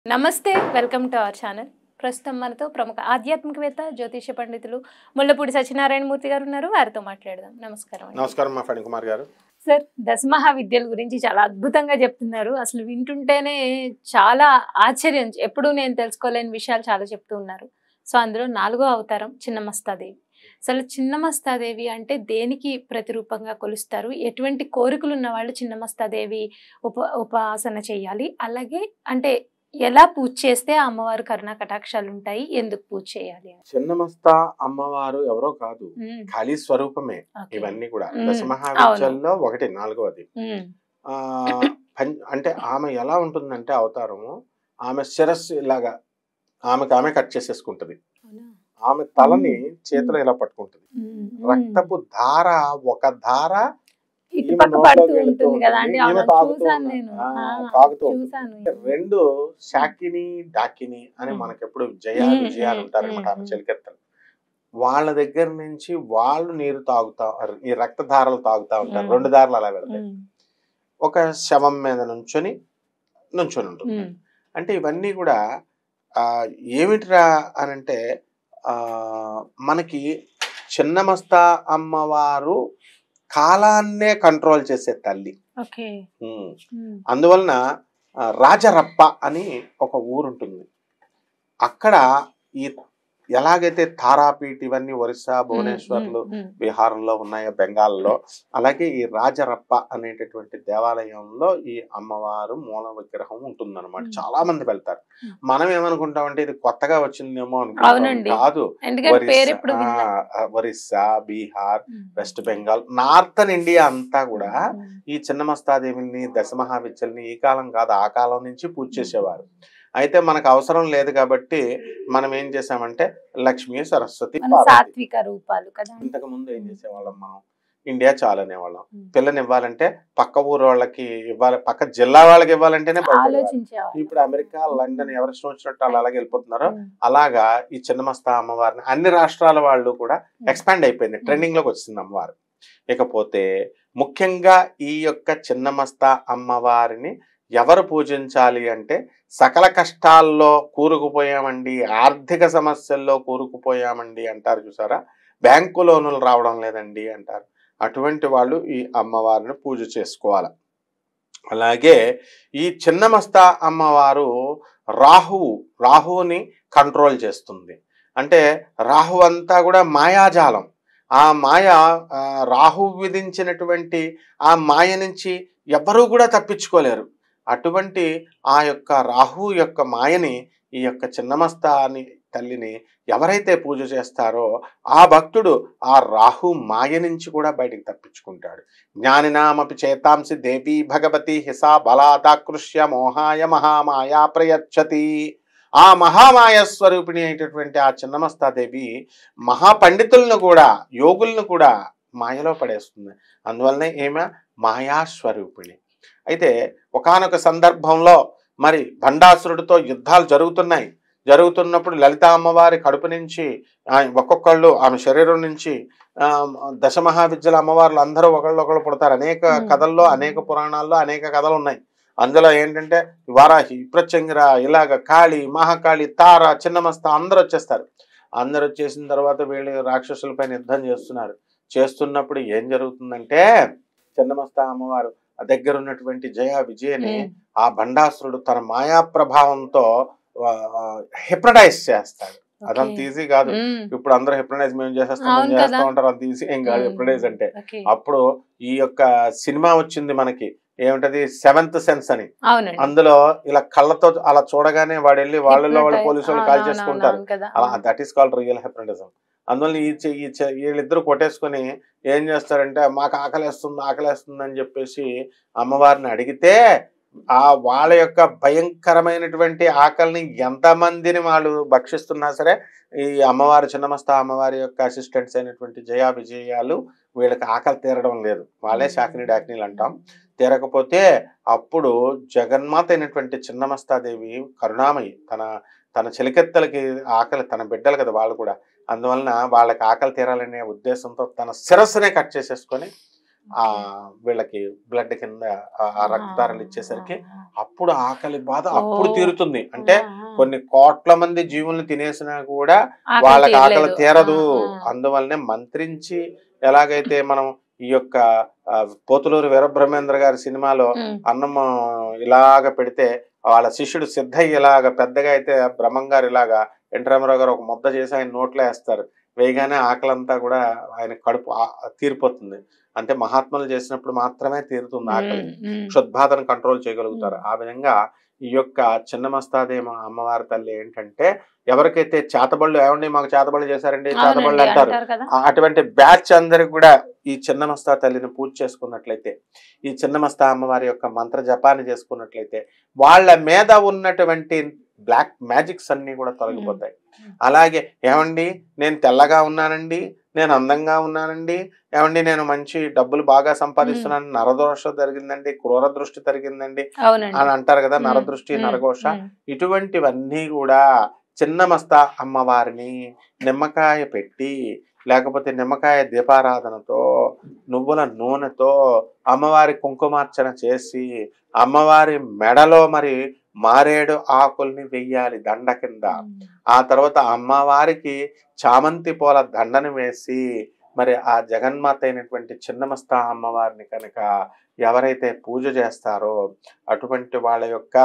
నమస్తే welcome to our channel. ప్రస్తుతం మనతో ప్రముఖ ఆధ్యాత్మికవేత్త జ్యోతిష పండితులు ముల్లపూడి సత్యనారాయణ మూర్తి గారు ఉన్నారు. వారితో మాట్లాడదాం. నమస్కారం. నమస్కారం మా ఫణి కుమార్ గారు. సార్, దశమహా విద్యల గురించి చాలా అద్భుతంగా చెప్తున్నారు. అసలు వింటుంటేనే చాలా ఆశ్చర్యం. ఎప్పుడు నేను తెలుసుకోలేని విషయాలు చాలా చెప్తూ ఉన్నారు. సో అందులో 4వ అవతారం చిన్నమస్తాదేవి. అసలు చిన్నమస్తాదేవి అంటే దేనికి ప్రతిరూపంగా కొలుస్తారు? ఎటువంటి కోరికలు ఉన్న వాళ్ళు చిన్నమస్తాదేవి ఉపాసన చేయాలి? అలాగే అంటే ఎలా పూజ చేస్తే ఆ అమ్మవారు కరుణా కటాక్షాలు ఉంటాయి? ఎందుకు పూజ చేయాలి? చిన్నమస్తా అమ్మవారు ఎవరో కాదు, ఖాళీ స్వరూపమే. ఇవన్నీ కూడా దశమహావిద్యల్లో ఒకటి, 4వది. అంటే ఆమె ఎలా ఉంటుందంటే అవతారము, ఆమె శిరస్సు ఇలాగా ఆమె కట్ చేసేసుకుంటది. ఆమె తలని చేతిలో ఇలా పట్టుకుంటది. రక్తపు ధార, ఒక ధార రెండు శాకిని డాకిని అని మనకెప్పుడు విజయాలు ఉంటారనమాట. ఆమె చెలికెత్తలు వాళ్ళ దగ్గర నుంచి వాళ్ళు నీరు తాగుతా, ఈ రక్తధారలు తాగుతా ఉంటారు. 2 దారులు అలా వెళ్తాయి. ఒక శవం మీద నుంచొని ఉంటుంది. అంటే ఇవన్నీ కూడా ఏమిటిరా అనంటే మనకి చిన్నమస్తా అమ్మవారు కాలాన్నే కంట్రోల్ చేసే తల్లి. అందువలన రాజరప్ప అని ఒక ఊరుంటుంది. అక్కడ ఈ ఎలాగైతే తారాపీఠ్ ఇవన్నీ ఒరిస్సా, భువనేశ్వర్లు, బీహార్లో ఉన్నాయో, బెంగాల్లో, అలాగే ఈ రాజరప్ప అనేటటువంటి దేవాలయంలో ఈ అమ్మవారు మూల విగ్రహం ఉంటుందన్నమాట. చాలా మంది వెళ్తారు. మనం ఏమనుకుంటామంటే ఇది కొత్తగా వచ్చిందేమో అనుకుంటాం. కాదు, Orissa, Bihar, west Bengal, northern India అంతా కూడా ఈ చిన్నమస్తాదేవిని, దశమహావిద్యల్ని ఈ కాలం కాదు ఆ కాలం నుంచి పూజ చేసేవారు. అయితే మనకు అవసరం లేదు కాబట్టి మనం ఏం చేసామంటే లక్ష్మీ, సరస్వతి, సాత్విక రూపాలు కదా. ఇంతకు ముందు ఏం చేసేవాళ్ళం, మనం ఇండియా చాలు అనేవాళ్ళం. పిల్లని ఇవ్వాలంటే పక్క ఊరు వాళ్ళకి ఇవ్వాలి, పక్క జిల్లా వాళ్ళకి ఇవ్వాలంటేనే. ఇప్పుడు అమెరికా, లండన్ ఎవరి ఇష్టం వచ్చినట్టు వాళ్ళు అలాగే వెళ్ళిపోతున్నారు. అలాగా ఈ చిన్నమస్తా అమ్మవారిని అన్ని రాష్ట్రాల వాళ్ళు కూడా ఎక్స్పాండ్ అయిపోయింది, ట్రెండింగ్ లోకి వచ్చింది అమ్మవారు. ఇకపోతే ముఖ్యంగా ఈ యొక్క చిన్నమస్తా అమ్మవారిని ఎవరు పూజించాలి అంటే, సకల కష్టాల్లో కూరుకుపోయామండి, ఆర్థిక సమస్యల్లో కూరుకుపోయామండి అంటారు చూసారా, బ్యాంకు లోనులు రావడం లేదండి అంటారు. అటువంటి వాళ్ళు ఈ అమ్మవారిని పూజ చేసుకోవాలి. అలాగే ఈ చిన్నమస్తా అమ్మవారు రాహువుని కంట్రోల్ చేస్తుంది. అంటే రాహు అంతా కూడా మాయాజాలం. ఆ మాయ, రాహు విధించినటువంటి ఆ మాయ నుంచి ఎవరూ కూడా తప్పించుకోలేరు. అటువంటి ఆ యొక్క రాహు యొక్క మాయని, ఈ యొక్క చిన్నమస్తాని తల్లిని ఎవరైతే పూజ చేస్తారో ఆ భక్తుడు ఆ రాహు మాయ నుంచి కూడా బయటికి తప్పించుకుంటాడు. జ్ఞానినామపి చేతాంసి దేవీ భగవతి హిసా బలాదాకృష్య మోహాయ మహామాయా ప్రయచ్చతి. ఆ మహామాయ స్వరూపిణి అయినటువంటి ఆ చిన్నమస్తాదేవి మహాపండితులను కూడా, యోగులను కూడా మాయలో పడేస్తుంది. అందువల్లనే ఏమే మాయాస్వరూపిణి. అయితే ఒకానొక సందర్భంలో మరి భండాసురుడితో యుద్ధాలు జరుగుతున్నప్పుడు లలిత అమ్మవారి కడుపు నుంచి ఒక్కొక్కళ్ళు ఆమె శరీరం నుంచి దశమహావిద్యల అమ్మవార్లు అందరూ ఒకళ్ళు పుడతారు. అనేక కథల్లో, అనేక పురాణాల్లో అనేక కథలు ఉన్నాయి. అందులో ఏంటంటే వారాహి, ప్రత్యంగిర, ఇలాగ కాళి, మహాకాళి, తార, చిన్నమస్తా అందరూ వచ్చేస్తారు. అందరు వచ్చేసిన తర్వాత వీళ్ళు రాక్షసులపైన యుద్ధం చేస్తున్నప్పుడు ఏం జరుగుతుందంటే, చిన్నమస్తా అమ్మవారు దగ్గర ఉన్నటువంటి జయ విజయని ఆ భండాసురుడు తన మాయా ప్రభావంతో హిప్నటైజ్ చేస్తాడు. అదంత ఈజీ కాదు. ఇప్పుడు అందరూ హిప్నటైజ్ మేము చేస్తూ ఉంటారు, అంత ఈజీ ఏం కాదు హిప్నటైజ్ అంటే. అప్పుడు ఈ యొక్క సినిమా వచ్చింది మనకి, ఏమిటది, 7th సెన్స్ అని. అందులో ఇలా కళ్ళతో అలా చూడగానే వాడు వెళ్ళి వాళ్ళలో వాళ్ళు పోలీసు వాళ్ళు కాల్ చేసుకుంటారు. అలా that is called real hypnotism. అందువల్ల వీళ్ళిద్దరు కొట్టేసుకొని ఏం చేస్తారంటే, మాకు ఆకలేస్తుంది అని చెప్పేసి అమ్మవారిని అడిగితే వాళ్ళ యొక్క భయంకరమైనటువంటి ఆకలిని ఎంతమందిని వాళ్ళు భక్షిస్తున్నా సరే, ఈ అమ్మవారు, చిన్నమస్తా అమ్మవారి యొక్క అసిస్టెంట్స్ అయినటువంటి జయా విజయాలు వీళ్ళకి ఆకలి తీరడం లేదు. వాళ్ళే శాకిని డాకినీలు అంటాం. తీరకపోతే అప్పుడు జగన్మాత అయినటువంటి చిన్నమస్తాదేవి కరుణామయి, తన చెలికెత్తలకి ఆకలి, తన బిడ్డలు కదా వాళ్ళు కూడా, అందువలన వాళ్ళకి ఆకలి తీరాలనే ఉద్దేశంతో తన శిరస్సునే కట్ చేసేసుకొని ఆ వీళ్ళకి బ్లడ్ కింద ఆ రక్తధారలు ఇచ్చేసరికి అప్పుడు ఆకలి బాధ అప్పుడు తీరుతుంది. అంటే కొన్ని కోట్ల మంది జీవుల్ని తినేసినా కూడా వాళ్ళకి ఆకలి తీరదు. అందువల్లనే మంత్రించి ఎలాగైతే మనం ఈ యొక్క పోతులూరు వీరబ్రహ్మేంద్ర గారి సినిమాలో అన్నం ఇలాగ పెడితే వాళ్ళ శిష్యుడు సిద్ధయ్య ఇలాగ పెద్దగా అయితే బ్రహ్మంగారు ఇలాగా ఎన్టీ రామారావు గారు ఒక ముద్ద చేసి ఆయన నోట్లో వేస్తారు. వేయగానే ఆకలంతా కూడా ఆయన కడుపు తీరిపోతుంది. అంటే మహాత్ములు చేసినప్పుడు మాత్రమే తీరుతుంది ఆకలి. క్షుద్బాధను కంట్రోల్ చేయగలుగుతారు. ఆ విధంగా ఈ యొక్క చిన్నమస్తాదేవి అమ్మవారి తల్లి ఏంటంటే ఎవరికైతే చేతబళ్ళు ఏమండి మాకు చేతబళ్ళు చేశారండి చేతబళ్ళు అంటారు, అటువంటి బ్యాచ్ అందరికి కూడా ఈ చిన్నమస్తా తల్లిని పూజ చేసుకున్నట్లయితే, ఈ చిన్నమస్తా అమ్మవారి యొక్క మంత్ర జపాన్ని చేసుకున్నట్లయితే వాళ్ళ మీద ఉన్నటువంటి బ్లాక్ మ్యాజిక్స్ అన్ని కూడా తొలగిపోతాయి. అలాగే ఏమండి నేను తెల్లగా ఉన్నానండి, నేను అందంగా ఉన్నానండి, ఏమండి నేను మంచి డబ్బులు బాగా సంపాదిస్తున్నాను, నరదోష జరిగిందండి, క్రూర దృష్టి జరిగిందండి అని అంటారు కదా, నరదృష్టి నరఘోష. ఇటువంటివన్నీ కూడా చిన్నమస్తా అమ్మవారిని నిమ్మకాయ పెట్టి లేకపోతే నిమ్మకాయ దీపారాధనతో నువ్వుల నూనెతో అమ్మవారి కుంకుమార్చన చేసి అమ్మవారి మెడలో మరి మారేడు ఆకుల్ని వెయ్యాలి దండ కింద. ఆ తర్వాత అమ్మవారికి చామంతి పూల దండను వేసి మరి ఆ జగన్మాత అయినటువంటి చిన్నమస్తా అమ్మవారిని కనుక ఎవరైతే పూజ చేస్తారో అటువంటి వాళ్ళ యొక్క